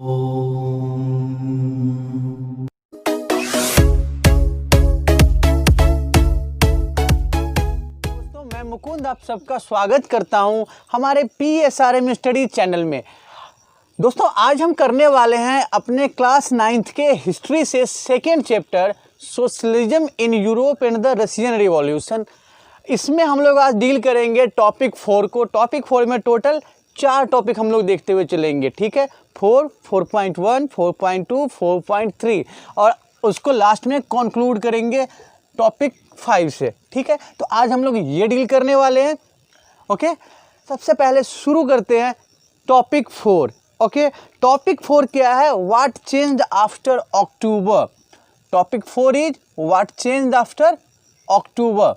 दोस्तों, मैं मुकुंद आप सबका स्वागत करता हूं हमारे PSRM स्टडी चैनल में। दोस्तों, आज हम करने वाले हैं अपने क्लास 9th के हिस्ट्री से second chapter socialism in Europe and the Russian revolution. इसमें हम लोग आज डील करेंगे टॉपिक 4 को। टॉपिक 4 में टोटल 4 टॉपिक हम लोग देखते हुए चलेंगे, ठीक है। 4, 4.1, 4.2, 4.3 और उसको लास्ट में कंक्लूड करेंगे टॉपिक 5 से, ठीक है। तो आज हम लोग ये डील करने वाले हैं, ओके। सबसे पहले शुरू करते हैं टॉपिक 4, ओके। टॉपिक 4 क्या है? What changed after October. Topic 4 is what changed after October,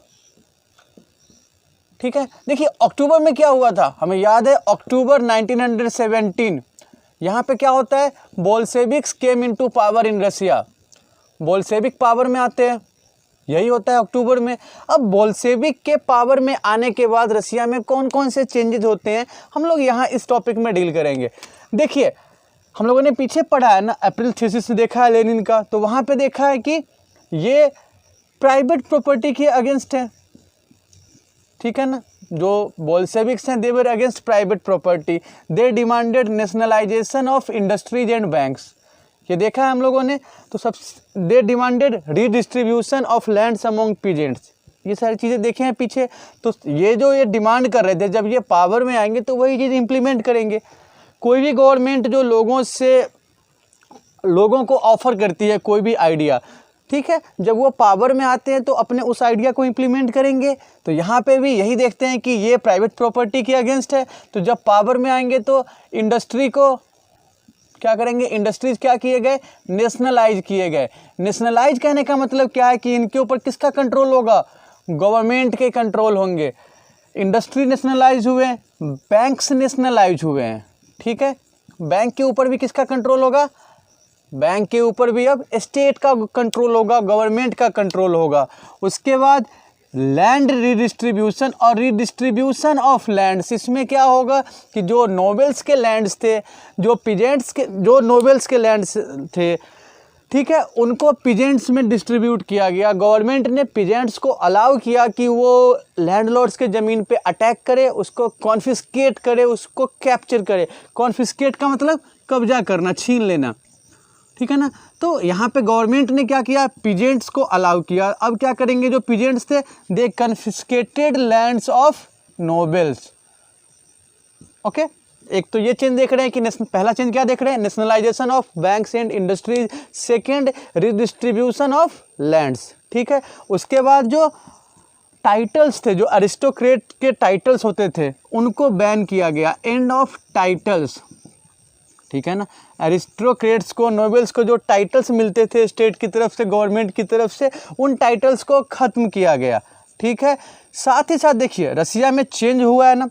ठीक है। देखिए, अक्टूबर में क्या हुआ था, हमें याद है, अक्टूबर 1917। यहाँ पे क्या होता है? Bolsheviks came into power in Russia. Bolshevik power में आते हैं, यही होता है अक्टूबर में। अब बोल्शेविक के पावर में आने के बाद रशिया में कौन कौन से चेंजेस होते हैं, हम लोग यहाँ इस टॉपिक में डील करेंगे। देखिए, हम लोगों ने पीछे पढ़ा है ना, अप्रैल थीसिस देखा है लेनिन का, तो वहाँ पे देखा है कि ये प्राइवेट प्रॉपर्टी के अगेंस्ट है, ठीक है ना। जो बोल्शेविक्स हैं, they were against private property, they demanded nationalisation of industries and banks, ये देखा है हम लोगों ने। तो सब they demanded redistribution of lands among peasants, ये सारी चीज़ें देखे हैं पीछे। तो ये जो ये डिमांड कर रहे थे, जब ये पावर में आएंगे तो वही चीज़ इम्प्लीमेंट करेंगे। कोई भी गवर्नमेंट जो लोगों को ऑफर करती है कोई भी आइडिया, ठीक है, जब वो पावर में आते हैं तो अपने उस आइडिया को इम्प्लीमेंट करेंगे। तो यहाँ पे भी यही देखते हैं कि ये प्राइवेट प्रॉपर्टी के अगेंस्ट है, तो जब पावर में आएंगे तो इंडस्ट्री को क्या करेंगे? इंडस्ट्रीज क्या किए गए? नेशनलाइज किए गए। नेशनलाइज कहने का मतलब क्या है कि इनके ऊपर किसका कंट्रोल होगा? गवर्नमेंट के कंट्रोल होंगे। इंडस्ट्री नेशनलाइज हुए, बैंक्स नेशनलाइज हुए हैं, ठीक है। बैंक के ऊपर भी किसका कंट्रोल होगा? बैंक के ऊपर भी अब स्टेट का कंट्रोल होगा, गवर्नमेंट का कंट्रोल होगा। उसके बाद लैंड रीडिस्ट्रीब्यूशन और रीडिस्ट्रीब्यूशन ऑफ लैंड्स, इसमें क्या होगा कि जो नोबल्स के लैंड्स थे, जो नोबल्स के लैंड्स थे, ठीक है, उनको पीजेंट्स में डिस्ट्रीब्यूट किया गया। गवर्नमेंट ने पीजेंट्स को अलाउ किया कि वो लैंडलॉर्ड्स के ज़मीन पे अटैक करे, उसको कॉन्फिस्केट करे, उसको कैप्चर करे। कॉन्फिस्केट का मतलब कब्जा करना, छीन लेना, ठीक है ना। तो यहाँ पे गवर्नमेंट ने क्या किया? पीजेंट्स को अलाउ किया। अब क्या करेंगे? जो पीजेंट्स थे, they confiscated lands of nobles, okay. एक तो ये चेंज देख रहे हैं कि पहला चेंज क्या देख रहे हैं? Nationalisation of banks and industries. Second, redistribution of lands, ठीक है। उसके बाद जो टाइटल्स थे, जो अरिस्टोक्रेट के टाइटल्स होते थे, उनको बैन किया गया। एंड ऑफ टाइटल्स, ठीक है ना। एरिस्टोक्रेट्स को, नोबल्स को जो टाइटल्स मिलते थे स्टेट की तरफ से, गवर्नमेंट की तरफ से, उन टाइटल्स को ख़त्म किया गया, ठीक है। साथ ही साथ देखिए, रसिया में चेंज हुआ है ना,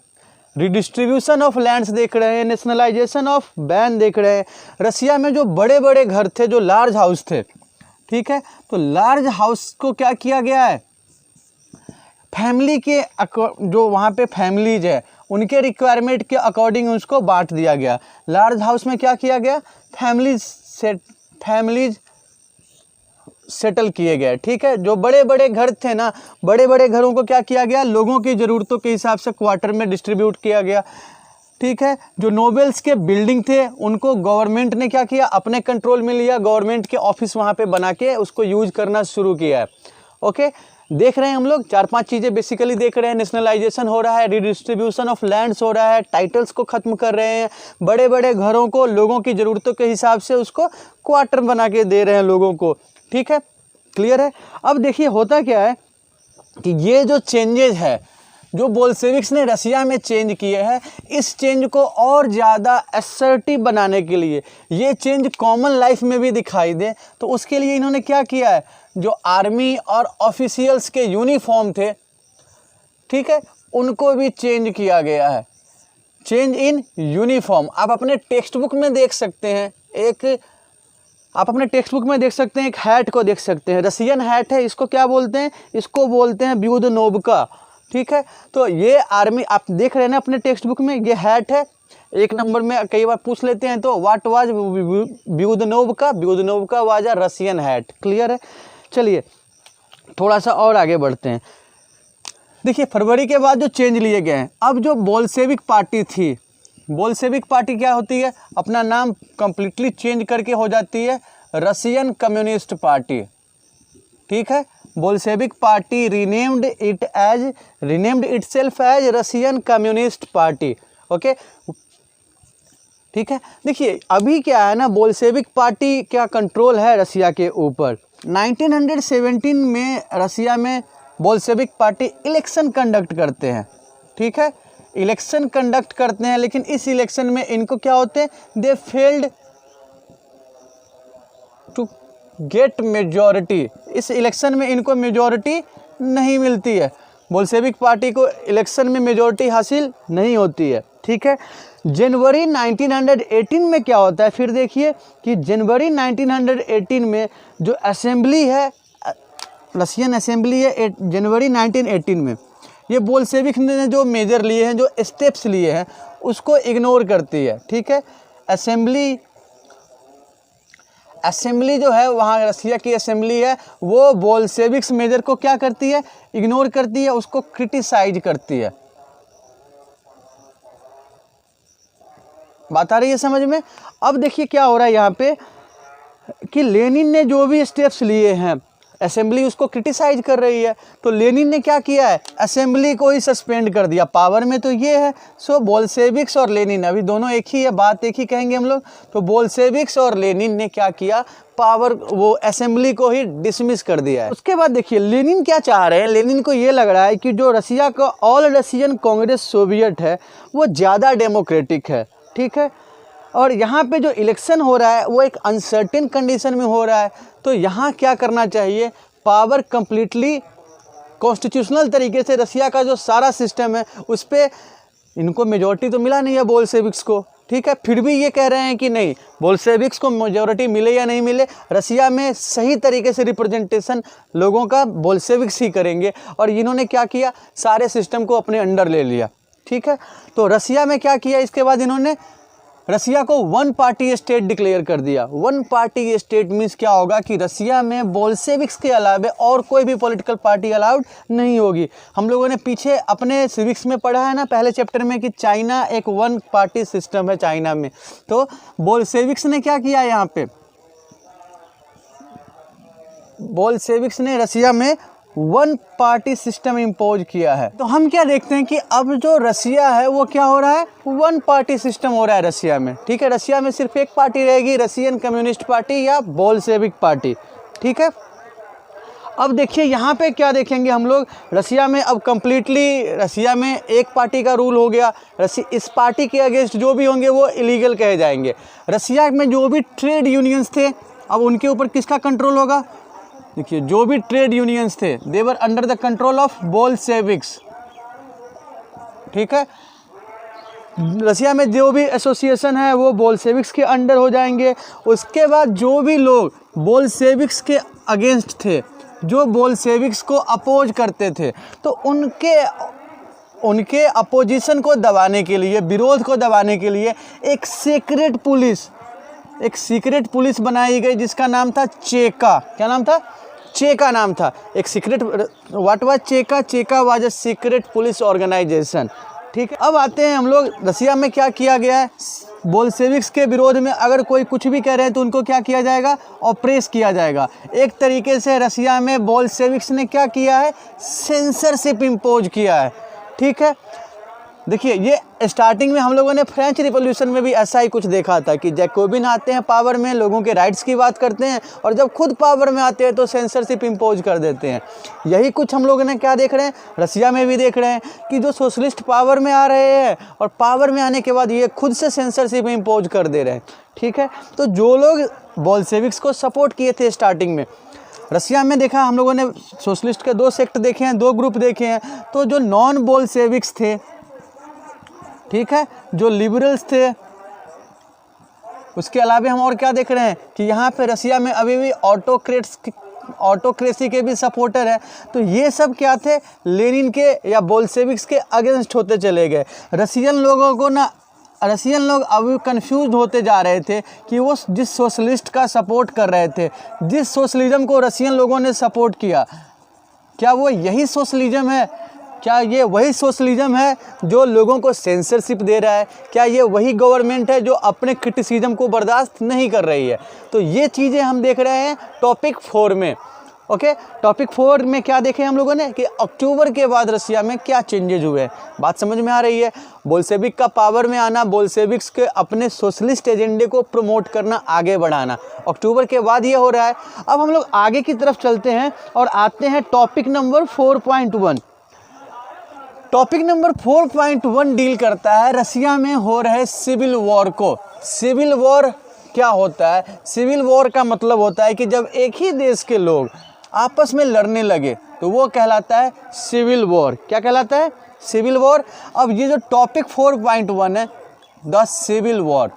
रिडिस्ट्रीब्यूशन ऑफ लैंड्स देख रहे हैं, नेशनलाइजेशन ऑफ बैन देख रहे हैं। रसिया में जो बड़े बड़े घर थे, जो लार्ज हाउस थे, ठीक है, तो लार्ज हाउस को क्या किया गया है? फैमिली के जो वहाँ पे फैमिलीज है, उनके रिक्वायरमेंट के अकॉर्डिंग उसको बांट दिया गया। लार्ज हाउस में क्या किया गया? फैमिलीज सेटल किए गए, ठीक है। जो बड़े बड़े घर थे ना, बड़े बड़े घरों को क्या किया गया? लोगों की ज़रूरतों के हिसाब से क्वार्टर में डिस्ट्रीब्यूट किया गया, ठीक है। जो नोबल्स के बिल्डिंग थे, उनको गवर्नमेंट ने क्या किया? अपने कंट्रोल में लिया। गवर्नमेंट के ऑफिस वहाँ पे बना के उसको यूज करना शुरू किया है, ओके। देख रहे हैं हम लोग 4-5 चीज़ें बेसिकली देख रहे हैं। नेशनलाइजेशन हो रहा है, रिडिस्ट्रीब्यूशन ऑफ लैंड्स हो रहा है, टाइटल्स को ख़त्म कर रहे हैं, बड़े बड़े घरों को लोगों की ज़रूरतों के हिसाब से उसको क्वार्टर बना के दे रहे हैं लोगों को, ठीक है। क्लियर है? अब देखिए, होता क्या है कि ये जो चेंजेस है, जो बोल्शेविक्स ने रसिया में चेंज किए हैं, इस चेंज को और ज़्यादा असर्टिव बनाने के लिए, ये चेंज कॉमन लाइफ में भी दिखाई दे, तो उसके लिए इन्होंने क्या किया है? जो आर्मी और ऑफिशियल्स के यूनिफॉर्म थे, ठीक है, उनको भी चेंज किया गया है। चेंज इन यूनिफॉर्म आप अपने टेक्स्ट बुक में देख सकते हैं। एक हैट को देख सकते हैं, रसियन हैट है, इसको क्या बोलते हैं? इसको बोलते हैं ब्यूदनोवका, ठीक है। तो ये आर्मी आप देख रहे हैं ना अपने टेक्स्ट बुक में, ये हैट है। 1 नंबर में कई बार पूछ लेते हैं, तो व्हाट वाज ब्यूदनोव का was a Russian hat. Clear है। चलिए थोड़ा सा और आगे बढ़ते हैं। देखिए फरवरी के बाद जो चेंज लिए गए हैं, अब जो बोल्शेविक पार्टी थी, बोल्शेविक पार्टी क्या होती है, अपना नाम कंप्लीटली चेंज करके हो जाती है रशियन कम्युनिस्ट पार्टी। ठीक है, Bolshevik party renamed itself as Russian communist party. Okay, ठीक है। देखिए अभी क्या है ना, बोल्शेविक पार्टी क्या कंट्रोल है रसिया के ऊपर। 1917 में रसिया में बोल्शेविक पार्टी इलेक्शन कंडक्ट करते हैं। ठीक है, इलेक्शन कंडक्ट करते हैं, लेकिन इस इलेक्शन में इनको क्या होते हैं, they failed to get majority. इस इलेक्शन में इनको मेजॉरिटी नहीं मिलती है, बोल्शेविक पार्टी को इलेक्शन में मेजॉरिटी हासिल नहीं होती है। ठीक है, जनवरी 1918 में क्या होता है, फिर देखिए कि जनवरी 1918 में जो असेंबली है, रशियन असेंबली है, जनवरी 1918 में ये बोल्शेविक ने जो मेजर लिए हैं, जो स्टेप्स लिए हैं, उसको इग्नोर करती है। ठीक है, असेंबली जो है वहाँ रसिया की असेंबली है, वो बोल्शेविक्स मेजर को क्या करती है, इग्नोर करती है, उसको क्रिटिसाइज करती है। बात आ रही है समझ में। अब देखिए क्या हो रहा है यहाँ पे कि लेनिन ने जो भी स्टेप्स लिए हैं, असेंबली उसको क्रिटिसाइज कर रही है, तो लेनिन ने क्या किया है, असेंबली को ही सस्पेंड कर दिया। पावर में तो ये है, सो बोल्शेविक्स और लेनिन अभी दोनों एक ही है, बात एक ही कहेंगे हम लोग। तो बोल्शेविक्स और लेनिन ने क्या किया, पावर वो असेंबली को ही डिसमिस कर दिया है। उसके बाद देखिए लेनिन क्या चाह रहे हैं, लेनिन को ये लग रहा है कि जो रसिया का ऑल रशियन कांग्रेस सोवियत है वो ज़्यादा डेमोक्रेटिक है। ठीक है, और यहाँ पे जो इलेक्शन हो रहा है वो एक अनसर्टेन कंडीशन में हो रहा है, तो यहाँ क्या करना चाहिए, पावर कंप्लीटली कॉन्स्टिट्यूशनल तरीके से रसिया का जो सारा सिस्टम है उस पर इनको मेजॉरिटी तो मिला नहीं है बोल्शेविक्स को। ठीक है, फिर भी ये कह रहे हैं कि नहीं, बोल्शेविक्स को मेजॉरिटी मिले या नहीं मिले, रसिया में सही तरीके से रिप्रेजेंटेशन लोगों का बोल्शेविक्स ही करेंगे। और इन्होंने क्या किया, सारे सिस्टम को अपने अंडर ले लिया। ठीक है, तो रसिया में क्या किया, इसके बाद इन्होंने रसिया को 1 पार्टी स्टेट डिक्लेयर कर दिया। 1 पार्टी स्टेट मीन्स क्या होगा कि रसिया में बोल्शेविक्स के अलावा और कोई भी पॉलिटिकल पार्टी अलाउड नहीं होगी। हम लोगों ने पीछे अपने सिविक्स में पढ़ा है ना पहले चैप्टर में कि चाइना एक 1 पार्टी सिस्टम है चाइना में। तो बोल्शेविक्स ने क्या किया, यहाँ पे बोल्शेविक्स ने रसिया में 1 पार्टी सिस्टम इम्पोज किया है। तो हम क्या देखते हैं कि अब जो रसिया है वो क्या हो रहा है, 1 पार्टी सिस्टम हो रहा है रसिया में। ठीक है, रसिया में सिर्फ एक पार्टी रहेगी, रशियन कम्युनिस्ट पार्टी या बोल्शेविक पार्टी। ठीक है, अब देखिए यहाँ पे क्या देखेंगे हम लोग, रसिया में अब कम्प्लीटली रसिया में एक पार्टी का रूल हो गया। इस पार्टी के अगेंस्ट जो भी होंगे वो इलीगल कहे जाएंगे। रसिया में जो भी ट्रेड यूनियंस थे अब उनके ऊपर किसका कंट्रोल होगा, देखिए जो भी ट्रेड यूनियंस थे they were under the control of Bolsheviks. ठीक है, रसिया में जो भी एसोसिएशन है वो बोल्शेविक्स के अंडर हो जाएंगे। उसके बाद जो भी लोग बोल्शेविक्स के अगेंस्ट थे, जो बोल्शेविक्स को अपोज करते थे, तो उनके अपोजिशन को दबाने के लिए, विरोध को दबाने के लिए एक सीक्रेट पुलिस बनाई गई जिसका नाम था चेका। क्या नाम था, चेका नाम था। एक secret, what was Cheka, Cheka was a secret police organisation. ठीक है, अब आते हैं हम लोग रसिया में क्या किया गया है, बोल्शेविक्स के विरोध में अगर कोई कुछ भी कह रहे हैं तो उनको क्या किया जाएगा, ऑप्रेस किया जाएगा। एक तरीके से रसिया में बोल्शेविक्स ने क्या किया है, सेंसरशिप इम्पोज किया है। ठीक है, देखिए ये स्टार्टिंग में हम लोगों ने फ्रेंच रिवॉल्यूशन में भी ऐसा ही कुछ देखा था कि जैकोबिन आते हैं पावर में, लोगों के राइट्स की बात करते हैं, और जब खुद पावर में आते हैं तो सेंसरशिप इम्पोज कर देते हैं। यही कुछ हम लोगों ने क्या देख रहे हैं, रसिया में भी देख रहे हैं कि जो सोशलिस्ट पावर में आ रहे हैं और पावर में आने के बाद ये खुद से सेंसरशिप इम्पोज कर दे रहे हैं। ठीक है, तो जो लोग बोल्शेविक्स को सपोर्ट किए थे स्टार्टिंग में, रसिया में देखा हम लोगों ने सोशलिस्ट के 2 सेक्ट देखे हैं, 2 ग्रुप देखे हैं। तो जो नॉन बोल्शेविक्स थे, ठीक है, जो लिबरल्स थे, उसके अलावा हम और क्या देख रहे हैं कि यहाँ पे रसिया में अभी भी ऑटोक्रेट्स ऑटोक्रेसी के भी सपोर्टर है। तो ये सब क्या थे, लेनिन के या बोल्शेविक्स के अगेंस्ट होते चले गए। रशियन लोग अभी कंफ्यूज होते जा रहे थे कि वो जिस सोशलिस्ट का सपोर्ट कर रहे थे, जिस सोशलिज्म को रशियन लोगों ने सपोर्ट किया, क्या वो यही सोशलिज्म है? क्या ये वही सोशलिज्म है जो लोगों को सेंसरशिप दे रहा है? क्या ये वही गवर्नमेंट है जो अपने क्रिटिसिज्म को बर्दाश्त नहीं कर रही है? तो ये चीज़ें हम देख रहे हैं टॉपिक 4 में। ओके, टॉपिक 4 में क्या देखे हम लोगों ने कि अक्टूबर के बाद रशिया में क्या चेंजेज हुए। बात समझ में आ रही है? बोल्शेविक का पावर में आना, बोल्शेविक्स के अपने सोशलिस्ट एजेंडे को प्रमोट करना, आगे बढ़ाना, अक्टूबर के बाद ये हो रहा है। अब हम लोग आगे की तरफ चलते हैं और आते हैं topic number 4.1। Topic number 4.1 deal करता है रशिया में हो रहे सिविल वॉर को। सिविल वॉर क्या होता है? सिविल वॉर का मतलब होता है कि जब एक ही देश के लोग आपस में लड़ने लगे तो वो कहलाता है सिविल वॉर। क्या कहलाता है? Civil war. अब ये जो टॉपिक 4.1 है, द सिविल वॉर,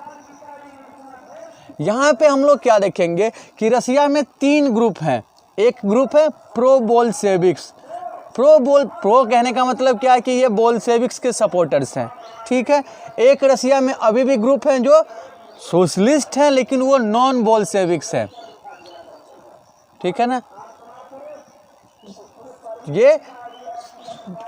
यहाँ पे हम लोग क्या देखेंगे कि रशिया में 3 ग्रुप हैं। एक ग्रुप है प्रो बोल्शेविक्स। प्रो कहने का मतलब क्या है कि ये बोल्शेविक्स के सपोर्टर्स हैं, ठीक है। एक रशिया में अभी भी ग्रुप हैं जो सोशलिस्ट हैं लेकिन वो नॉन बोल्शेविक्स हैं, ठीक है ना। ये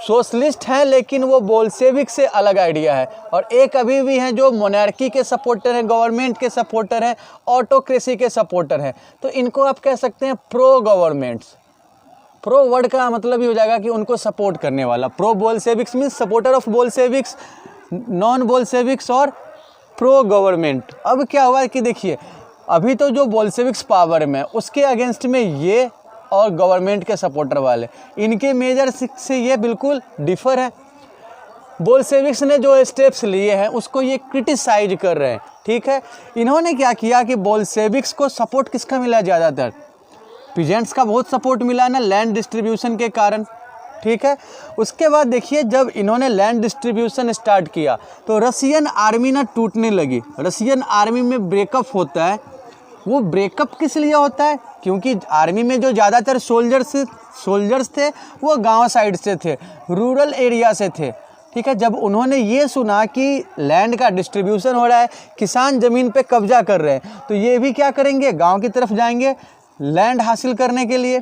सोशलिस्ट हैं लेकिन वो बोल्शेविक से अलग आइडिया है। और एक अभी भी हैं जो मोनार्की के सपोर्टर हैं, गवर्नमेंट के सपोर्टर हैं, ऑटोक्रेसी के सपोर्टर हैं। तो इनको आप कह सकते हैं प्रो गवर्नमेंट्स। प्रो वर्ड का मतलब ही हो जाएगा कि उनको सपोर्ट करने वाला। Pro Bolsheviks means supporter of Bolsheviks, non Bolsheviks और प्रो गवर्नमेंट। अब क्या हुआ कि देखिए, अभी तो जो बोल्शेविक्स पावर में, उसके अगेंस्ट में ये और गवर्नमेंट के सपोर्टर वाले, इनके मेजर से ये बिल्कुल डिफर है। बोल्शेविक्स ने जो स्टेप्स लिए हैं उसको ये क्रिटिसाइज कर रहे हैं, ठीक है। इन्होंने क्या किया कि बोल्शेविक्स को सपोर्ट किसका मिला? ज़्यादातर पीजेंट्स का बहुत सपोर्ट मिला ना, लैंड डिस्ट्रीब्यूशन के कारण, ठीक है। उसके बाद देखिए, जब इन्होंने लैंड डिस्ट्रीब्यूशन स्टार्ट किया तो रशियन आर्मी ना टूटने लगी। रशियन आर्मी में ब्रेकअप होता है। वो ब्रेकअप किस लिए होता है? क्योंकि आर्मी में जो ज़्यादातर सोल्जर्स थे वो गांव साइड से थे, रूरल एरिया से थे, ठीक है। जब उन्होंने ये सुना कि लैंड का डिस्ट्रीब्यूशन हो रहा है, किसान ज़मीन पे कब्जा कर रहे हैं, तो ये भी क्या करेंगे? गांव की तरफ जाएंगे लैंड हासिल करने के लिए,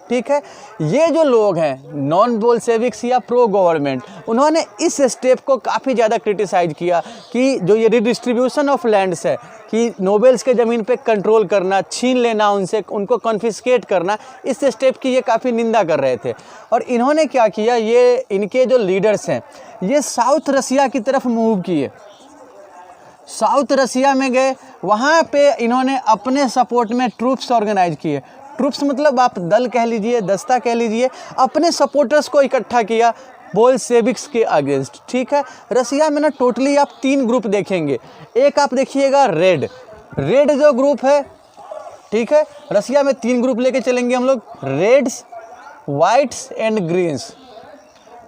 ठीक है। ये जो लोग हैं नॉन बोल्शेविक्स या प्रो गवर्नमेंट, उन्होंने इस स्टेप को काफ़ी ज़्यादा क्रिटिसाइज किया कि जो ये रिडिस्ट्रीब्यूशन ऑफ लैंड्स है, कि नोबेल्स के ज़मीन पे कंट्रोल करना, छीन लेना उनसे, उनको कॉन्फिस्केट करना, इस स्टेप की ये काफ़ी निंदा कर रहे थे। और इन्होंने क्या किया, ये इनके जो लीडर्स हैं ये साउथ रसिया की तरफ मूव किए, साउथ रसिया में गए। वहाँ पे इन्होंने अपने सपोर्ट में ट्रूप्स ऑर्गेनाइज किए। ट्रूप्स मतलब आप दल कह लीजिए, दस्ता कह लीजिए, अपने सपोर्टर्स को इकट्ठा किया बोल्शेविक्स के अगेंस्ट, ठीक है। रसिया में ना टोटली आप 3 ग्रुप देखेंगे। एक आप देखिएगा रेड जो ग्रुप है, ठीक है। रसिया में 3 ग्रुप लेके चलेंगे हम लोग, reds, whites and greens.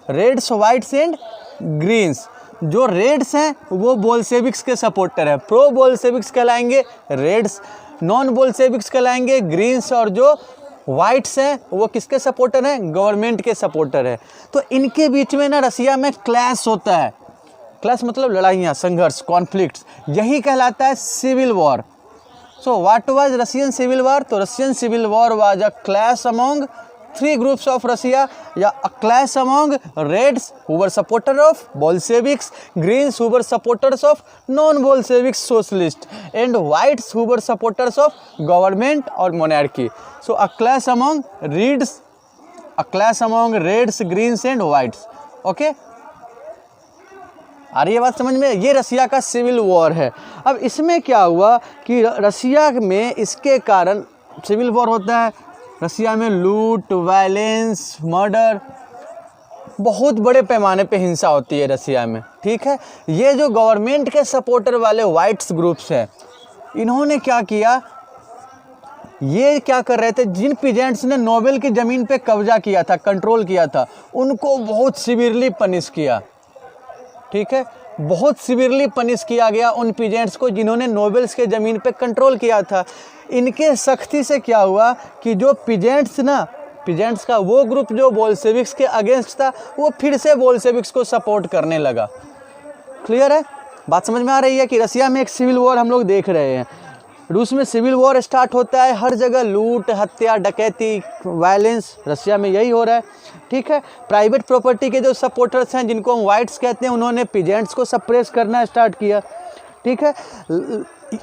Reds, whites and greens. जो रेड्स हैं वो बोल्शेविक्स के सपोर्टर हैं, प्रो बोल्शेविक्स कहलाएंगे रेड्स, नॉन बोल्शेविक्स कहलाएंगे ग्रीन्स, और जो वाइट्स हैं वो किसके सपोर्टर हैं? गवर्नमेंट के सपोर्टर हैं। तो इनके बीच में ना रसिया में क्लैश होता है। क्लैश मतलब लड़ाइयाँ, संघर्ष, कॉन्फ्लिक्ट्स, यही कहलाता है civil war. So what was Russian civil war? तो Russian civil war was a clash among 3 groups of Russia, या a clash among Reds who were supporter of Bolsheviks, Greens who were supporters of non-Bolshevik socialists, and Whites who were supporters of government or monarchy. So a clash among Reds, Greens and Whites. Okay? आ रही है बात समझ में? ये रसिया का civil war है। अब इसमें क्या हुआ कि रसिया में इसके कारण सिविल वॉर होता है। रसिया में लूट, वायलेंस, मर्डर, बहुत बड़े पैमाने पे हिंसा होती है रसिया में, ठीक है। ये जो गवर्नमेंट के सपोर्टर वाले वाइट्स ग्रुप्स हैं, इन्होंने क्या किया, ये क्या कर रहे थे, जिन पीजेंट्स ने नोबेल की ज़मीन पे कब्जा किया था, कंट्रोल किया था, उनको बहुत सिवियरली पनिश किया, ठीक है। बहुत सिवियरली पनिश किया गया उन पीजेंट्स को जिन्होंने नोबेल्स के ज़मीन पे कंट्रोल किया था। इनके सख्ती से क्या हुआ कि जो पीजेंट्स का वो ग्रुप जो बोल्शेविक्स के अगेंस्ट था, वो फिर से बोल्शेविक्स को सपोर्ट करने लगा। क्लियर है? बात समझ में आ रही है कि रसिया में एक सिविल वॉर हम लोग देख रहे हैं। रूस में सिविल वॉर स्टार्ट होता है, हर जगह लूट, हत्या, डकैती, वायलेंस, रसिया में यही हो रहा है। ठीक है, प्राइवेट प्रॉपर्टी के जो सपोर्टर्स हैं, जिनको हम वाइट्स कहते हैं, उन्होंने पीजेंट्स को सप्रेस करना स्टार्ट किया। ठीक है,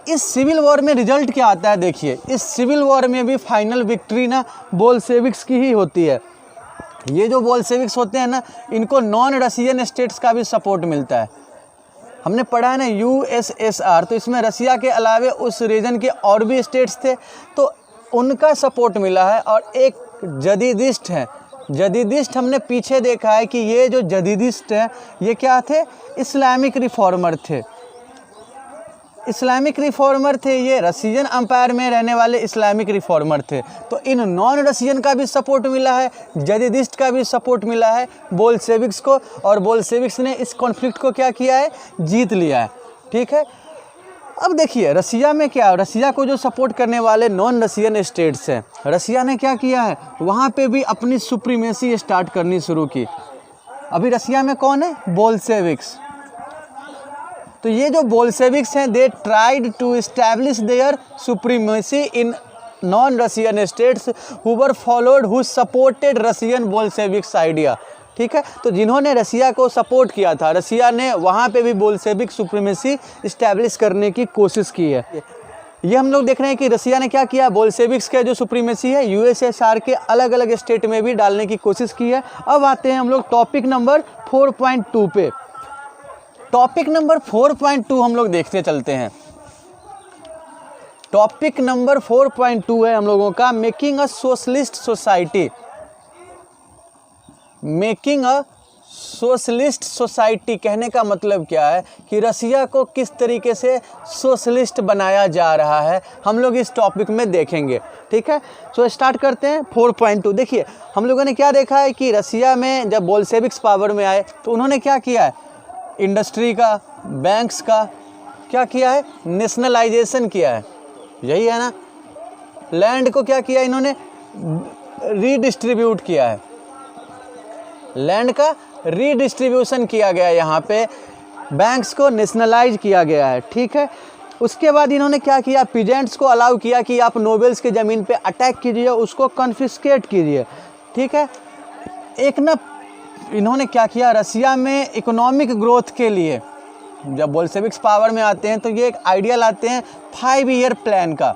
इस सिविल वॉर में रिजल्ट क्या आता है देखिए। इस सिविल वॉर में भी फाइनल विक्ट्री ना बोल्शेविक्स की ही होती है। ये जो बोल्शेविक्स होते हैं ना, इनको नॉन रशियन स्टेट्स का भी सपोर्ट मिलता है। हमने पढ़ा है ना USSR, तो इसमें रसिया के अलावे उस रीजन के और भी स्टेट्स थे, तो उनका सपोर्ट मिला है। और एक जदीदिस्ट हैं, जदीदिस्ट हमने पीछे देखा है कि ये जो जदीदिस्ट हैं ये क्या थे, इस्लामिक रिफॉर्मर थे। इस्लामिक रिफॉर्मर थे, ये रशियन अम्पायर में रहने वाले इस्लामिक रिफॉर्मर थे। तो इन नॉन रशियन का भी सपोर्ट मिला है, जदीदिस्ट का भी सपोर्ट मिला है बोल्शेविक्स को, और बोल्शेविक्स ने इस कॉन्फ्लिक्ट को क्या किया है, जीत लिया है। ठीक है, अब देखिए रसिया में क्या, रसिया को जो सपोर्ट करने वाले नॉन रशियन स्टेट्स हैं, रसिया ने क्या किया है, वहाँ पे भी अपनी सुप्रीमेसी स्टार्ट करनी शुरू की। अभी रसिया में कौन है, बोल्शेविक्स। तो ये जो बोल्शेविक्स हैं, they tried to establish their supremacy in non Russian states who were followed who supported Russian Bolsheviks idea. ठीक है, तो जिन्होंने रसिया को सपोर्ट किया था, रसिया ने वहाँ पे भी बोल्शेविक सुप्रीमेसी इस्टेब्लिश करने की कोशिश की है। ये हम लोग देख रहे हैं कि रसिया ने क्या किया, बोल्शेविक्स का जो सुप्रीमेसी है USSR के अलग अलग स्टेट में भी डालने की कोशिश की है। अब आते हैं हम लोग टॉपिक नंबर 4.2 पे। टॉपिक नंबर 4.2 हम लोग देखते चलते हैं। टॉपिक नंबर 4.2 है हम लोगों का making a socialist society. Making a socialist society कहने का मतलब क्या है कि रसिया को किस तरीके से सोशलिस्ट बनाया जा रहा है, हम लोग इस टॉपिक में देखेंगे। ठीक है, सो स्टार्ट करते हैं 4.2। देखिए हम लोगों ने क्या देखा है कि रसिया में जब बोल्शेविक्स पावर में आए तो उन्होंने क्या किया है, इंडस्ट्री का, बैंक्स का क्या किया है, नेशनलाइजेशन किया है, यही है ना। लैंड को क्या किया इन्होंने, रीडिस्ट्रीब्यूट किया है, लैंड का रीडिस्ट्रीब्यूशन किया गया, यहाँ पे बैंक्स को नेशनलाइज किया गया है। ठीक है, उसके बाद इन्होंने क्या किया, पीजेंट्स को अलाउ किया कि आप नोबेल्स के ज़मीन पे अटैक कीजिए, उसको कन्फिस्केट कीजिए। ठीक है, एक ना इन्होंने क्या किया, रसिया में इकोनॉमिक ग्रोथ के लिए जब बोल्शेविक्स पावर में आते हैं तो ये एक आइडिया लाते हैं 5 ईयर प्लान का।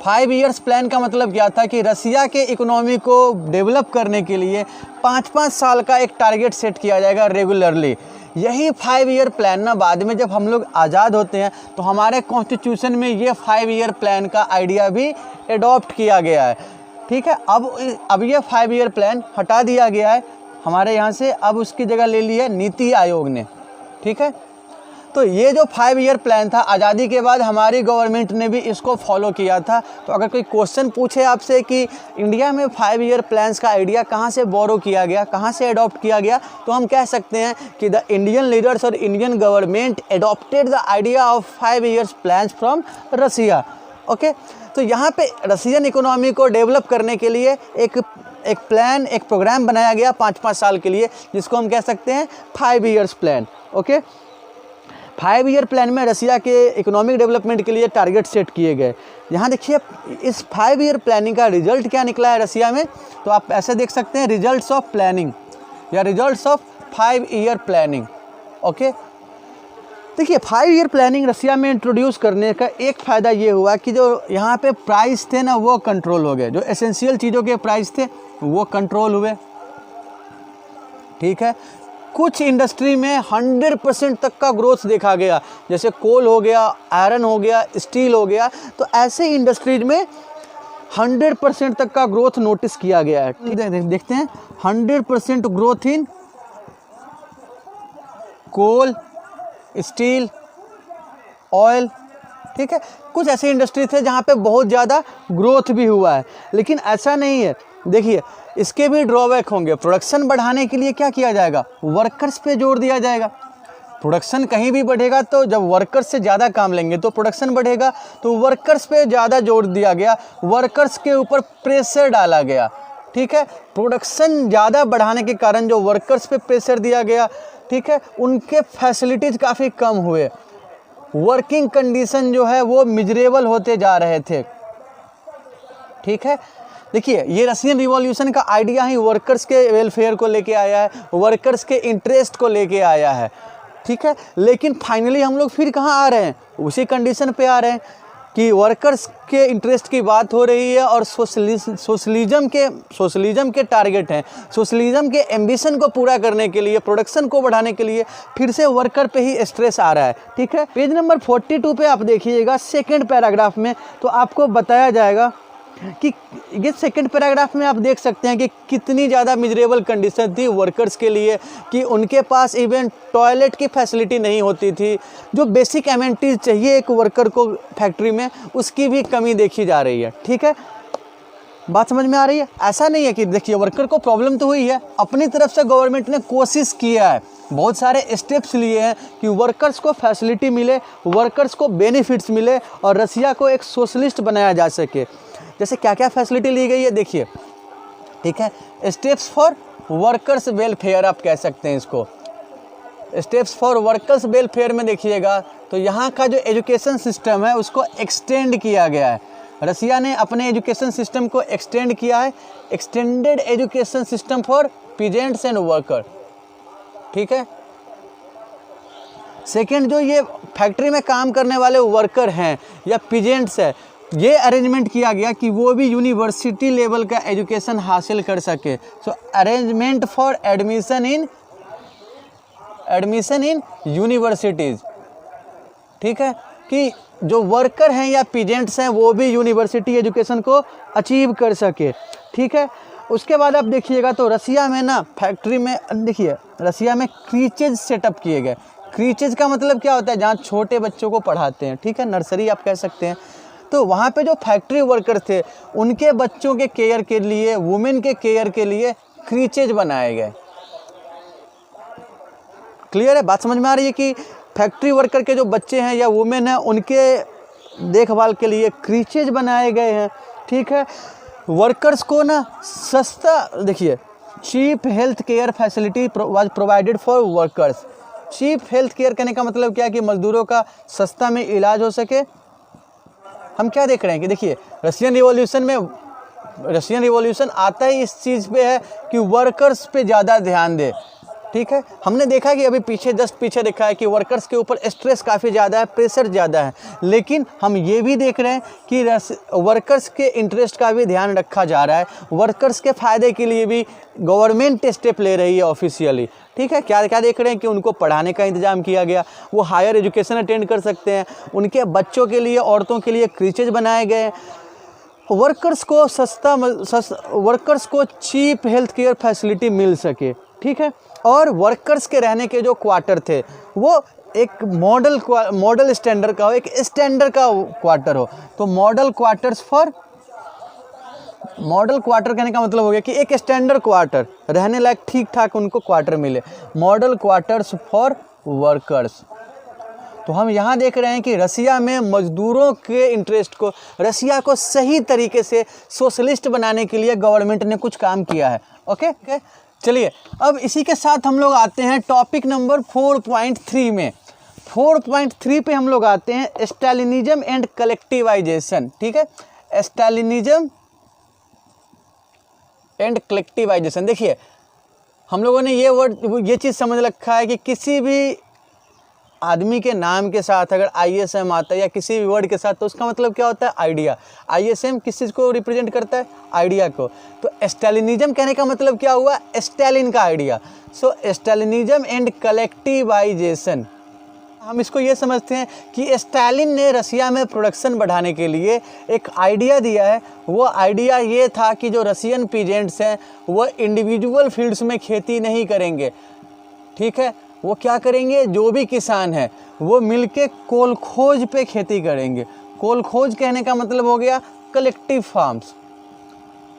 5 ईयर्स प्लान का मतलब क्या था कि रसिया के इकोनॉमी को डेवलप करने के लिए 5-5 साल का एक टारगेट सेट किया जाएगा रेगुलरली। यही 5 ईयर प्लान ना बाद में जब हम लोग आज़ाद होते हैं तो हमारे कॉन्स्टिट्यूशन में ये 5 ईयर प्लान का आइडिया भी एडॉप्ट किया गया है। ठीक है, अब ये 5 ईयर प्लान हटा दिया गया है हमारे यहाँ से, अब उसकी जगह ले ली है नीति आयोग ने। ठीक है, तो ये जो 5 ईयर प्लान था आज़ादी के बाद हमारी गवर्नमेंट ने भी इसको फॉलो किया था। तो अगर कोई क्वेश्चन पूछे आपसे कि इंडिया में 5 ईयर प्लान्स का आइडिया कहाँ से बोरो किया गया, कहाँ से अडॉप्ट किया गया, तो हम कह सकते हैं कि द इंडियन लीडर्स और Indian government adopted the idea of 5 years plans from Russia. Okay, तो यहाँ पे रसियन इकोनॉमी को डेवलप करने के लिए एक प्लान, एक प्रोग्राम बनाया गया 5-5 साल के लिए, जिसको हम कह सकते हैं 5 years plan. Okay, 5 year plan में रसिया के इकोनॉमिक डेवलपमेंट के लिए टारगेट सेट किए गए। यहाँ देखिए इस 5 ईयर प्लानिंग का रिजल्ट क्या निकला है रसिया में, तो आप ऐसे देख सकते हैं रिजल्ट्स ऑफ प्लानिंग या results of 5 year planning. Okay, देखिए 5 ईयर प्लानिंग रसिया में इंट्रोड्यूस करने का एक फ़ायदा ये हुआ कि जो यहाँ पे प्राइस थे ना वो कंट्रोल हो गए, जो एसेंशियल चीज़ों के प्राइस थे वो कंट्रोल हुए। ठीक है, कुछ इंडस्ट्री में 100% तक का ग्रोथ देखा गया, जैसे कोल हो गया, आयरन हो गया, स्टील हो गया, तो ऐसे इंडस्ट्रीज में 100% तक का ग्रोथ नोटिस किया गया है। देखते हैं 100% growth in coal, steel, oil. ठीक है, कुछ ऐसे इंडस्ट्री थे जहाँ पे बहुत ज़्यादा ग्रोथ भी हुआ है, लेकिन ऐसा नहीं है। देखिए इसके भी ड्रॉबैक होंगे। प्रोडक्शन बढ़ाने के लिए क्या किया जाएगा, वर्कर्स पे जोर दिया जाएगा। प्रोडक्शन कहीं भी बढ़ेगा तो जब वर्कर्स से ज़्यादा काम लेंगे तो प्रोडक्शन बढ़ेगा, तो वर्कर्स पे ज़्यादा जोर दिया गया, वर्कर्स के ऊपर प्रेशर डाला गया, ठीक है। प्रोडक्शन ज़्यादा बढ़ाने के कारण जो वर्कर्स पे प्रेशर दिया गया, ठीक है, उनके फैसिलिटीज़ काफ़ी कम हुए, वर्किंग कंडीशन जो है वो मिजरेबल होते जा रहे थे, ठीक है। देखिए ये रशियन रिवॉल्यूशन का आइडिया ही वर्कर्स के वेलफेयर को लेके आया है, वर्कर्स के इंटरेस्ट को लेके आया है, ठीक है। लेकिन फाइनली हम लोग फिर कहाँ आ रहे हैं, उसी कंडीशन पे आ रहे हैं कि वर्कर्स के इंटरेस्ट की बात हो रही है और सोशलिज्म के टारगेट हैं, सोशलिज्म के एम्बिशन को पूरा करने के लिए, प्रोडक्शन को बढ़ाने के लिए फिर से वर्कर पे ही स्ट्रेस आ रहा है, ठीक है। पेज नंबर 42 पे आप देखिएगा सेकेंड पैराग्राफ में, तो आपको बताया जाएगा कि ये सेकंड पैराग्राफ में आप देख सकते हैं कि कितनी ज़्यादा मिजरेबल कंडीशन थी वर्कर्स के लिए, कि उनके पास इवन टॉयलेट की फैसिलिटी नहीं होती थी, जो बेसिक एमेनिटीज़ चाहिए एक वर्कर को फैक्ट्री में, उसकी भी कमी देखी जा रही है, ठीक है। बात समझ में आ रही है? ऐसा नहीं है कि देखिए वर्कर को प्रॉब्लम तो हुई है, अपनी तरफ से गवर्नमेंट ने कोशिश किया है, बहुत सारे स्टेप्स लिए हैं कि वर्कर्स को फैसिलिटी मिले, वर्कर्स को बेनिफिट्स मिले और रसिया को एक सोशलिस्ट बनाया जा सके। जैसे क्या क्या फैसिलिटी ली गई है देखिए, ठीक है। स्टेप्स फॉर वर्कर्स वेलफेयर आप कह सकते हैं इसको। स्टेप्स फॉर वर्कर्स वेलफेयर में देखिएगा तो यहाँ का जो एजुकेशन सिस्टम है उसको एक्सटेंड किया गया है, रसिया ने अपने एजुकेशन सिस्टम को एक्सटेंड किया है, extended education system for peasants and worker, ठीक है। सेकेंड, जो ये फैक्ट्री में काम करने वाले वर्कर हैं या पीजेंट्स है, ये अरेंजमेंट किया गया कि वो भी यूनिवर्सिटी लेवल का एजुकेशन हासिल कर सके। So arrangement for admission in universities, ठीक है, कि जो वर्कर हैं या पीजेंट्स हैं वो भी यूनिवर्सिटी एजुकेशन को अचीव कर सके, ठीक है। उसके बाद आप देखिएगा तो रसिया में ना फैक्ट्री में देखिए रसिया में क्रीचेज सेटअप किए गए। क्रीचेज का मतलब क्या होता है, जहाँ छोटे बच्चों को पढ़ाते हैं, ठीक है, नर्सरी आप कह सकते हैं। तो वहाँ पे जो फैक्ट्री वर्कर थे उनके बच्चों के केयर के लिए, वुमेन के केयर के लिए क्रीचेज बनाए गए। क्लियर है? बात समझ में आ रही है कि फैक्ट्री वर्कर के जो बच्चे हैं या वुमेन हैं उनके देखभाल के लिए क्रीचेज बनाए गए हैं, ठीक है। वर्कर्स को ना सस्ता, देखिए cheap health care facility was provided for workers. Cheap health care करने का मतलब क्या है कि मजदूरों का सस्ता में इलाज हो सके। हम क्या देख रहे हैं कि देखिए रशियन रिवॉल्यूशन आता ही इस चीज़ पे है कि वर्कर्स पे ज़्यादा ध्यान दे, ठीक है। हमने देखा कि अभी जस्ट पीछे देखा है कि वर्कर्स के ऊपर स्ट्रेस काफ़ी ज़्यादा है, प्रेशर ज़्यादा है, लेकिन हम ये भी देख रहे हैं कि वर्कर्स के इंटरेस्ट का भी ध्यान रखा जा रहा है, वर्कर्स के फ़ायदे के लिए भी गवर्नमेंट स्टेप ले रही है ऑफिशियली, ठीक है। क्या क्या देख रहे हैं कि उनको पढ़ाने का इंतज़ाम किया गया, वो हायर एजुकेशन अटेंड कर सकते हैं, उनके बच्चों के लिए, औरतों के लिए क्रीचेज बनाए गए, वर्कर्स को चीप हेल्थ केयर फैसिलिटी मिल सके, ठीक है। और वर्कर्स के रहने के जो क्वार्टर थे वो एक मॉडल स्टैंडर्ड का हो, एक स्टैंडर्ड का क्वार्टर हो। तो मॉडल क्वार्टर कहने का मतलब हो गया कि एक स्टैंडर्ड क्वार्टर, रहने लायक ठीक ठाक उनको क्वार्टर मिले, मॉडल क्वार्टर्स फॉर वर्कर्स। तो हम यहाँ देख रहे हैं कि रसिया में मजदूरों के इंटरेस्ट को, रसिया को सही तरीके से सोशलिस्ट बनाने के लिए गवर्नमेंट ने कुछ काम किया है। ओके, चलिए अब इसी के साथ हम लोग आते हैं टॉपिक नंबर 4.3 में। 4.3 पे हम लोग आते हैं स्टालिनिज्म एंड कलेक्टिवाइजेशन, ठीक है। स्टालिनिज्म एंड कलेक्टिवाइजेशन, देखिए हम लोगों ने ये चीज़ समझ रखा है कि किसी भी आदमी के नाम के साथ अगर ISM आता है या किसी भी वर्ड के साथ, तो उसका मतलब क्या होता है, आइडिया। ISM किस चीज़ को रिप्रेजेंट करता है, आइडिया को। तो स्टालिनिज्म कहने का मतलब क्या हुआ, स्टालिन का आइडिया। सो स्टालिनिज्म एंड कलेक्टिवाइजेशन, हम इसको ये समझते हैं कि स्टालिन ने रसिया में प्रोडक्शन बढ़ाने के लिए एक आइडिया दिया है। वो आइडिया ये था कि जो रसियन पीजेंट्स हैं वो इंडिविजुअल फील्ड्स में खेती नहीं करेंगे, ठीक है। वो क्या करेंगे, जो भी किसान हैं वो मिलके कोलखोज पे खेती करेंगे। कोलखोज कहने का मतलब हो गया कलेक्टिव फार्म्स।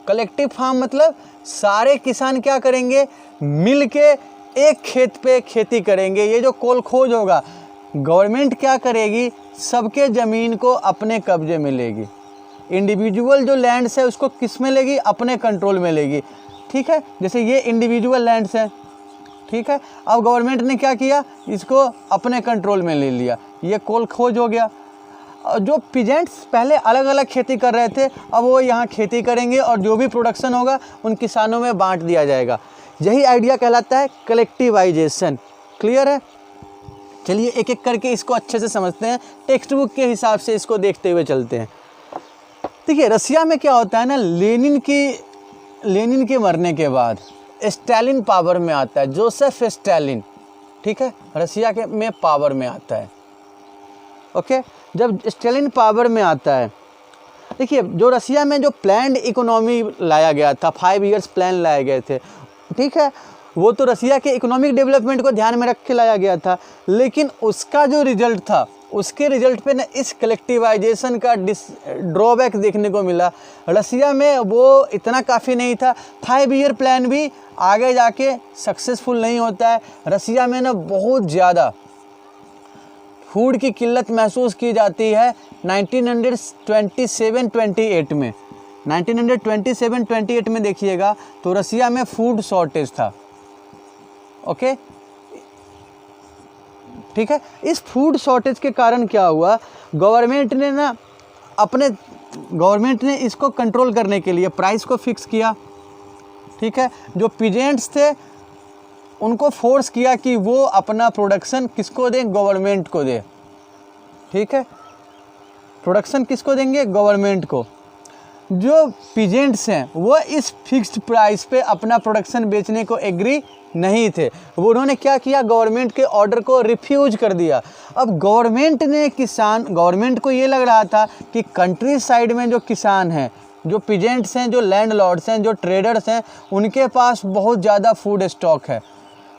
कलेक्टिव फार्म मतलब सारे किसान क्या करेंगे, मिलके एक खेत पे खेती करेंगे। ये जो कोल खोज होगा, गवर्नमेंट क्या करेगी, सबके ज़मीन को अपने कब्जे में लेगी। इंडिविजुअल जो लैंड्स है उसको किस में लेगी, अपने कंट्रोल में लेगी। ठीक है, जैसे ये इंडिविजुअल लैंड्स हैं, ठीक है। अब गवर्नमेंट ने क्या किया, इसको अपने कंट्रोल में ले लिया, ये कोल खोज हो गया। जो पीजेंट्स पहले अलग अलग खेती कर रहे थे, अब वो यहाँ खेती करेंगे और जो भी प्रोडक्शन होगा उन किसानों में बांट दिया जाएगा। यही आइडिया कहलाता है कलेक्टिवाइजेशन। क्लियर है? चलिए एक एक करके इसको अच्छे से समझते हैं, टेक्स्ट बुक के हिसाब से इसको देखते हुए चलते हैं। देखिए रसिया में क्या होता है ना, लेनिन के मरने के बाद स्टालिन पावर में आता है, जोसेफ स्टालिन। ठीक है, रसिया के में पावर में आता है। ओके, जब स्टालिन पावर में आता है, देखिए जो रसिया में जो प्लान्ड इकोनॉमी लाया गया था, 5 ईयर्स प्लान लाए गए थे, ठीक है, वो तो रसिया के इकोनॉमिक डेवलपमेंट को ध्यान में रख के लाया गया था। लेकिन उसका जो रिजल्ट था, उसके रिजल्ट पे ना इस कलेक्टिवाइजेशन का ड्रॉबैक देखने को मिला। रसिया में वो इतना काफ़ी नहीं था। 5 ईयर प्लान भी आगे जाके सक्सेसफुल नहीं होता है। रसिया में ना बहुत ज़्यादा फूड की किल्लत महसूस की जाती है 1927-28 में। 1927-28 में देखिएगा तो रसिया में फूड शॉर्टेज था। ओके, ठीक है। इस फूड शॉर्टेज के कारण क्या हुआ, गवर्नमेंट ने इसको कंट्रोल करने के लिए प्राइस को फिक्स किया। ठीक है, जो पीजेंट्स थे उनको फोर्स किया कि वो अपना प्रोडक्शन किसको दें, गवर्नमेंट को दे। ठीक है, प्रोडक्शन किसको देंगे, गवर्नमेंट को। जो पीजेंट्स हैं वो इस फिक्स्ड प्राइस पे अपना प्रोडक्शन बेचने को एग्री नहीं थे। वो उन्होंने क्या किया, गवर्नमेंट के ऑर्डर को रिफ्यूज कर दिया। अब गवर्नमेंट को ये लग रहा था कि कंट्री साइड में जो किसान हैं, जो पीजेंट्स हैं, जो लैंडलॉर्ड्स हैं, जो ट्रेडर्स हैं, उनके पास बहुत ज़्यादा फूड स्टॉक है।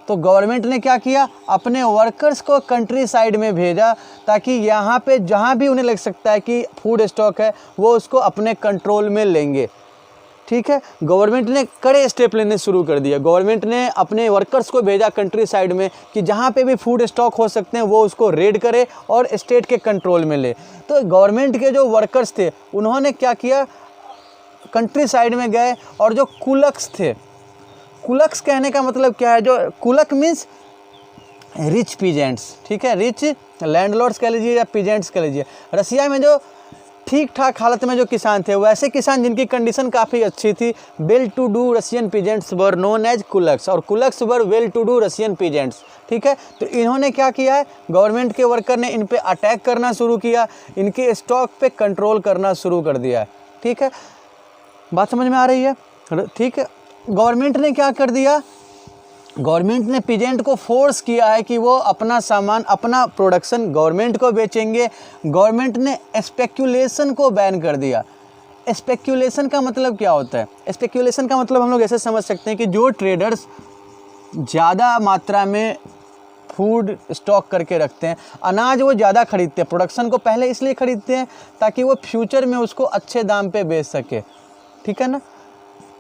तो गवर्नमेंट ने क्या किया, अपने वर्कर्स को कंट्री साइड में भेजा ताकि यहाँ पे जहाँ भी उन्हें लग सकता है कि फूड स्टॉक है वो उसको अपने कंट्रोल में लेंगे। ठीक है, गवर्नमेंट ने कड़े स्टेप लेने शुरू कर दिया। गवर्नमेंट ने अपने वर्कर्स को भेजा कंट्री साइड में कि जहाँ पे भी फूड स्टॉक हो सकते हैं वो उसको रेड करे और स्टेट के कंट्रोल में ले। तो गवर्नमेंट के जो वर्कर्स थे उन्होंने क्या किया, कंट्री साइड में गए और जो कुलक्स थे, कुलक्स कहने का मतलब क्या है, जो कुलक मीन्स रिच पीजेंट्स। ठीक है, रिच लैंडलॉर्ड्स कह लीजिए या पीजेंट्स कह लीजिए। रसिया में जो ठीक ठाक हालत में जो किसान थे, वैसे किसान जिनकी कंडीशन काफ़ी अच्छी थी, well to do Russian peasants were known as kulaks, और kulaks were well to do Russian peasants. ठीक है, तो इन्होंने क्या किया है, गवर्नमेंट के वर्कर ने इन पे अटैक करना शुरू किया, इनके स्टॉक पे कंट्रोल करना शुरू कर दिया है। ठीक है, बात समझ में आ रही है? ठीक है, गवर्नमेंट ने क्या कर दिया, गवर्नमेंट ने पीजेंट को फोर्स किया है कि वो अपना सामान, अपना प्रोडक्शन गवर्नमेंट को बेचेंगे। गवर्नमेंट ने स्पेक्यूलेशन को बैन कर दिया। स्पेक्यूलेशन का मतलब क्या होता है, स्पेक्यूलेशन का मतलब हम लोग ऐसे समझ सकते हैं कि जो ट्रेडर्स ज़्यादा मात्रा में फूड स्टॉक करके रखते हैं, अनाज वो ज़्यादा खरीदते हैं, प्रोडक्शन को पहले इसलिए खरीदते हैं ताकि वो फ्यूचर में उसको अच्छे दाम पे बेच सके। ठीक है ना,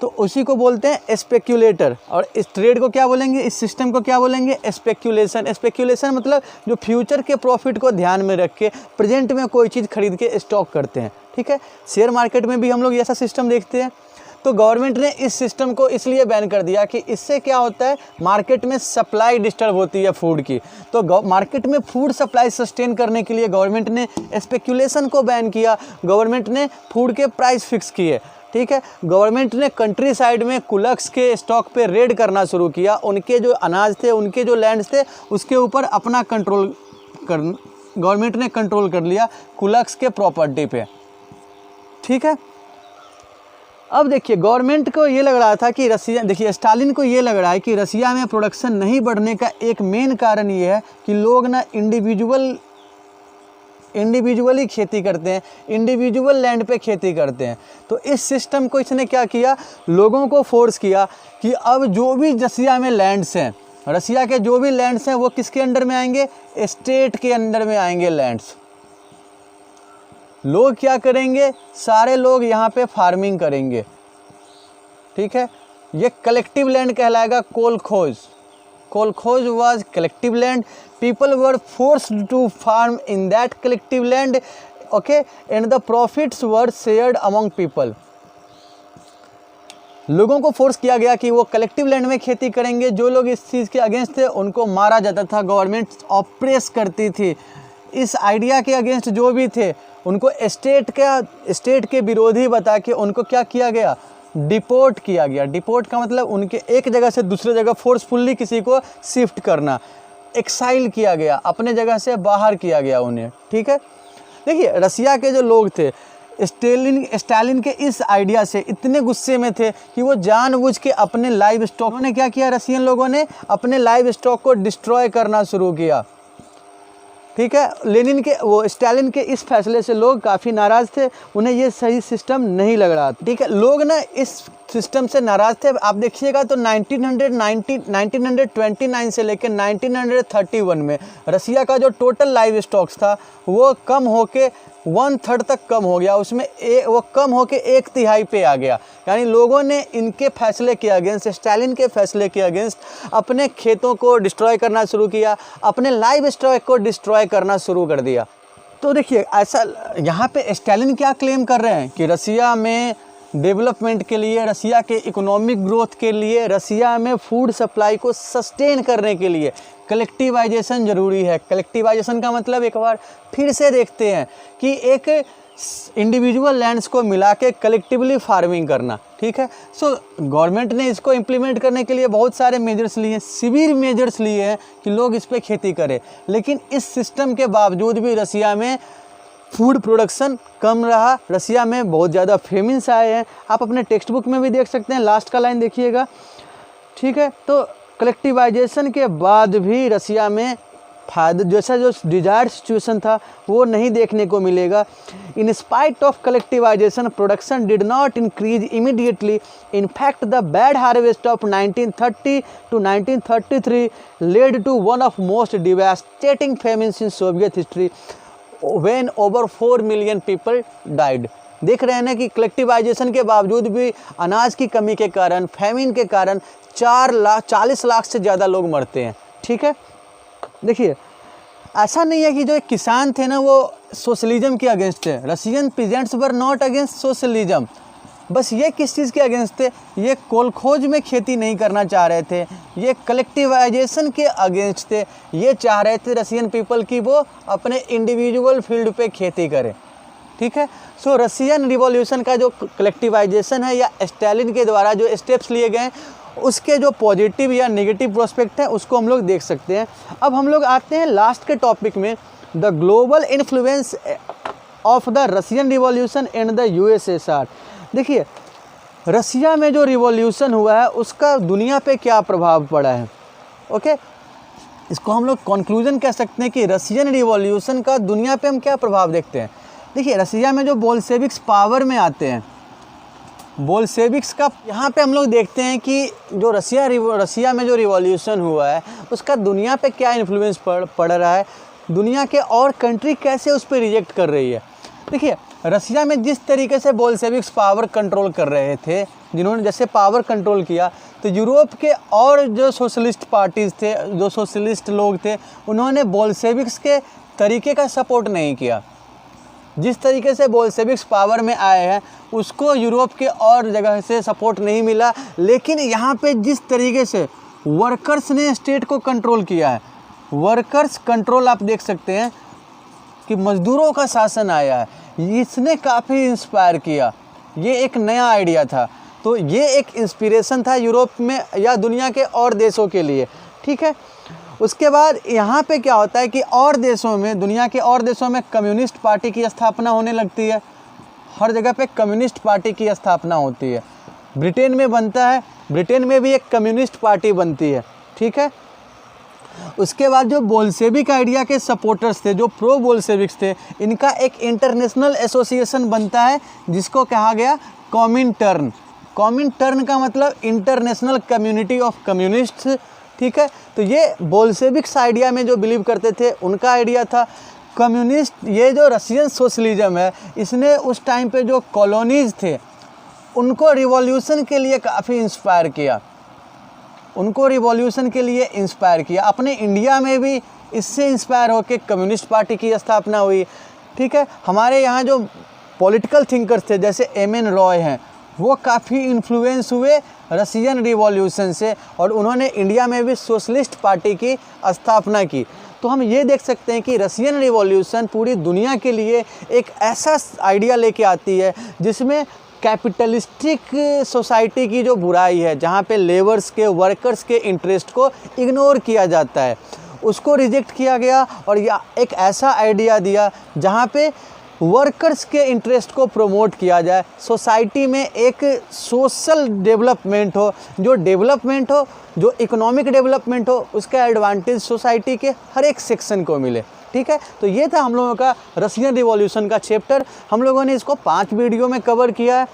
तो उसी को बोलते हैं स्पेक्यूलेटर। और इस ट्रेड को क्या बोलेंगे, इस सिस्टम को क्या बोलेंगे, स्पेक्यूलेशन। स्पेक्यूलेशन मतलब जो फ्यूचर के प्रॉफिट को ध्यान में रख के प्रेजेंट में कोई चीज़ खरीद के स्टॉक करते हैं। ठीक है, शेयर मार्केट में भी हम लोग ऐसा सिस्टम देखते हैं। तो गवर्नमेंट ने इस सिस्टम को इसलिए बैन कर दिया कि इससे क्या होता है, मार्केट में सप्लाई डिस्टर्ब होती है फूड की। तो मार्केट में फूड सप्लाई सस्टेन करने के लिए गवर्नमेंट ने स्पेक्यूलेशन को बैन किया। गवर्नमेंट ने फूड के प्राइस फिक्स किए। ठीक है, गवर्नमेंट ने कंट्री साइड में कुलक्स के स्टॉक पे रेड करना शुरू किया। उनके जो अनाज थे, उनके जो लैंड्स थे, उसके ऊपर अपना गवर्नमेंट ने कंट्रोल कर लिया कुलक्स के प्रॉपर्टी पे। ठीक है, अब देखिए गवर्नमेंट को ये लग रहा था कि स्टालिन को ये लग रहा है कि रसिया में प्रोडक्शन नहीं बढ़ने का एक मेन कारण ये है कि लोग ना इंडिविजुअली खेती करते हैं, इंडिविजुअल लैंड पे खेती करते हैं। तो इस सिस्टम को इसने क्या किया, लोगों को फोर्स किया कि अब जो भी रसिया में लैंड्स हैं, रसिया के जो भी लैंड्स हैं वो किसके अंडर में आएंगे, स्टेट के अंडर में आएंगे लैंड्स। लोग क्या करेंगे, सारे लोग यहाँ पे फार्मिंग करेंगे। ठीक है, ये कलेक्टिव लैंड कहलाएगा कोल खोज। kolkhoz was collective land. People were forced to farm in that collective land, okay, and the profits were shared among people. लोगों को फोर्स किया गया कि वो कलेक्टिव लैंड में खेती करेंगे। जो लोग इस चीज़ के अगेंस्ट थे उनको मारा जाता था, गवर्नमेंट ऑपरेस करती थी। इस आइडिया के अगेंस्ट जो भी थे उनको स्टेट के विरोधी बता के उनको क्या किया गया, डिपोर्ट किया गया। डिपोर्ट का मतलब उनके एक जगह से दूसरे जगह फोर्सफुल्ली किसी को शिफ्ट करना, एक्साइल किया गया, अपने जगह से बाहर किया गया उन्हें। ठीक है, देखिए रसिया के जो लोग थे स्टालिन के इस आइडिया से इतने गुस्से में थे कि वो जानबूझ के अपने लाइव स्टॉक ने क्या किया, रसियन लोगों ने अपने लाइव स्टॉक को डिस्ट्रॉय करना शुरू किया। ठीक है, स्टालिन के इस फैसले से लोग काफ़ी नाराज़ थे, उन्हें ये सही सिस्टम नहीं लग रहा। ठीक है, लोग ना इस सिस्टम से नाराज़ थे। आप देखिएगा तो 1929 से लेकर 1931 में रसिया का जो टोटल लाइव स्टॉक्स था वो कम होके 1/3 तक कम हो गया, उसमें वो कम होके 1/3 पे आ गया। यानी लोगों ने इनके फैसले के अगेंस्ट, स्टालिन के फैसले के अगेंस्ट अपने खेतों को डिस्ट्रॉय करना शुरू किया, अपने लाइव स्टॉक को डिस्ट्रॉय करना शुरू कर दिया। तो देखिए ऐसा यहाँ पे स्टालिन क्या क्लेम कर रहे हैं कि रसिया में डेवलपमेंट के लिए, रसिया के इकोनॉमिक ग्रोथ के लिए, रसिया में फूड सप्लाई को सस्टेन करने के लिए कलेक्टिवाइजेशन ज़रूरी है। कलेक्टिवाइजेशन का मतलब एक बार फिर से देखते हैं कि एक इंडिविजुअल लैंड्स को मिला के कलेक्टिवली फार्मिंग करना। ठीक है, सो गवर्नमेंट ने इसको इम्प्लीमेंट करने के लिए बहुत सारे मेजर्स लिए हैं, सिवियर मेजर्स लिए हैं कि लोग इस पर खेती करें। लेकिन इस सिस्टम के बावजूद भी रसिया में फूड प्रोडक्शन कम रहा, रसिया में बहुत ज़्यादा फेमिन्स आए हैं। आप अपने टेक्स्ट बुक में भी देख सकते हैं, लास्ट का लाइन देखिएगा। ठीक है, तो कलेक्टिवाइजेशन के बाद भी रसिया में फायदा जैसा जो डिजायर्ड सिचुएशन था वो नहीं देखने को मिलेगा। In spite of collectivization production did not increase immediately. In fact the bad harvest of 1930 to 1933 led to one of most devastating famines in Soviet history when over 4 million people died। देख रहे हैं ना कि collectivisation के बावजूद भी अनाज की कमी के कारण, फैमिन के कारण 40 लाख से ज़्यादा लोग मरते हैं। ठीक है, देखिए ऐसा नहीं है कि जो एक किसान थे ना वो सोशलिज्म के अगेंस्ट थे। Russian peasants were not against socialism, बस ये किस चीज़ के अगेंस्ट थे, ये कोलखोज में खेती नहीं करना चाह रहे थे, ये कलेक्टिवाइजेशन के अगेंस्ट थे। ये चाह रहे थे रसियन पीपल की वो अपने इंडिविजुअल फील्ड पे खेती करें। ठीक है, सो रसियन रिवॉल्यूशन का जो कलेक्टिवाइजेशन है या स्टालिन के द्वारा जो स्टेप्स लिए गए उसके जो पॉजिटिव या नेगेटिव प्रोस्पेक्ट है उसको हम लोग देख सकते हैं। अब हम लोग आते हैं लास्ट के टॉपिक में, the global influence of the Russian revolution and the USSR। देखिए रसिया में जो रिवॉल्यूशन हुआ है उसका दुनिया पे क्या प्रभाव पड़ा है। ओके, इसको हम लोग कंक्लूजन कह सकते हैं कि रसियन रिवॉल्यूशन का दुनिया पे हम क्या प्रभाव देखते हैं। देखिए रसिया में जो बोल्शेविक्स पावर में आते हैं, बोल्शेविक्स का यहाँ पे हम लोग देखते हैं कि जो रसिया में जो रिवॉल्यूशन हुआ है उसका दुनिया पे क्या इन्फ्लुएंस पड़ रहा है, दुनिया के और कंट्री कैसे उस पर रिजेक्ट कर रही है। देखिए रसिया में जिस तरीके से बोल्शेविक्स पावर कंट्रोल कर रहे थे, जिन्होंने जैसे पावर कंट्रोल किया, तो यूरोप के और जो सोशलिस्ट पार्टीज़ थे, जो सोशलिस्ट लोग थे, उन्होंने बोल्शेविक्स के तरीके का सपोर्ट नहीं किया। जिस तरीके से बोल्शेविक्स पावर में आए हैं उसको यूरोप के और जगह से सपोर्ट नहीं मिला। लेकिन यहाँ पे जिस तरीके से वर्कर्स ने स्टेट को कंट्रोल किया है, वर्कर्स कंट्रोल आप देख सकते हैं कि मज़दूरों का शासन आया है, इसने काफ़ी इंस्पायर किया। ये एक नया आइडिया था, तो ये एक इंस्पिरेशन था यूरोप में या दुनिया के और देशों के लिए। ठीक है, उसके बाद यहाँ पे क्या होता है कि और देशों में, दुनिया के और देशों में कम्युनिस्ट पार्टी की स्थापना होने लगती है। हर जगह पे कम्युनिस्ट पार्टी की स्थापना होती है। ब्रिटेन में बनता है, ब्रिटेन में भी एक कम्युनिस्ट पार्टी बनती है। ठीक है, उसके बाद जो बोल्शेविक आइडिया के सपोर्टर्स थे, जो प्रो बोल्शेविक्स थे, इनका एक इंटरनेशनल एसोसिएशन बनता है जिसको कहा गया कॉमिनटर्न। कॉमिनटर्न का मतलब इंटरनेशनल कम्युनिटी ऑफ कम्युनिस्ट्स। ठीक है, तो ये बोल्शेविक्स आइडिया में जो बिलीव करते थे उनका आइडिया था। कम्युनिस्ट, ये जो रशियन सोशलिज्म है, इसने उस टाइम पे जो कॉलोनीज़ थे उनको रिवॉल्यूशन के लिए काफ़ी इंस्पायर किया। उनको रिवॉल्यूशन के लिए इंस्पायर किया। अपने इंडिया में भी इससे इंस्पायर होकर कम्युनिस्ट पार्टी की स्थापना हुई। ठीक है, हमारे यहाँ जो पॉलिटिकल थिंकर्स थे जैसे एम.एन. रॉय हैं, वो काफ़ी इन्फ्लुएंस हुए रशियन रिवॉल्यूशन से और उन्होंने इंडिया में भी सोशलिस्ट पार्टी की स्थापना की। तो हम ये देख सकते हैं कि रशियन रिवॉल्यूशन पूरी दुनिया के लिए एक ऐसा आइडिया लेके आती है जिसमें कैपिटलिस्टिक सोसाइटी की जो बुराई है, जहाँ पे लेबर्स के, वर्कर्स के इंटरेस्ट को इग्नोर किया जाता है, उसको रिजेक्ट किया गया और यह एक ऐसा आइडिया दिया जहाँ पे वर्कर्स के इंटरेस्ट को प्रमोट किया जाए, सोसाइटी में एक सोशल डेवलपमेंट हो, जो इकोनॉमिक डेवलपमेंट हो, उसका एडवांटेज सोसाइटी के हर एक सेक्शन को मिले। ठीक है, तो ये था हम लोगों का रशियन रिवॉल्यूशन का चैप्टर। हम लोगों ने इसको 5 वीडियो में कवर किया है।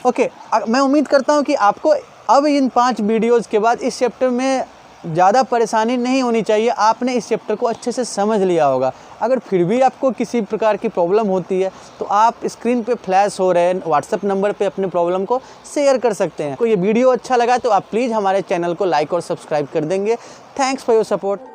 ओके, मैं उम्मीद करता हूँ कि आपको अब इन 5 वीडियोज़ के बाद इस चैप्टर में ज़्यादा परेशानी नहीं होनी चाहिए। आपने इस चैप्टर को अच्छे से समझ लिया होगा। अगर फिर भी आपको किसी प्रकार की प्रॉब्लम होती है तो आप स्क्रीन पे फ्लैश हो रहे व्हाट्सएप नंबर पे अपने प्रॉब्लम को शेयर कर सकते हैं। को ये वीडियो अच्छा लगा तो आप प्लीज़ हमारे चैनल को लाइक और सब्सक्राइब कर देंगे। Thanks for your support.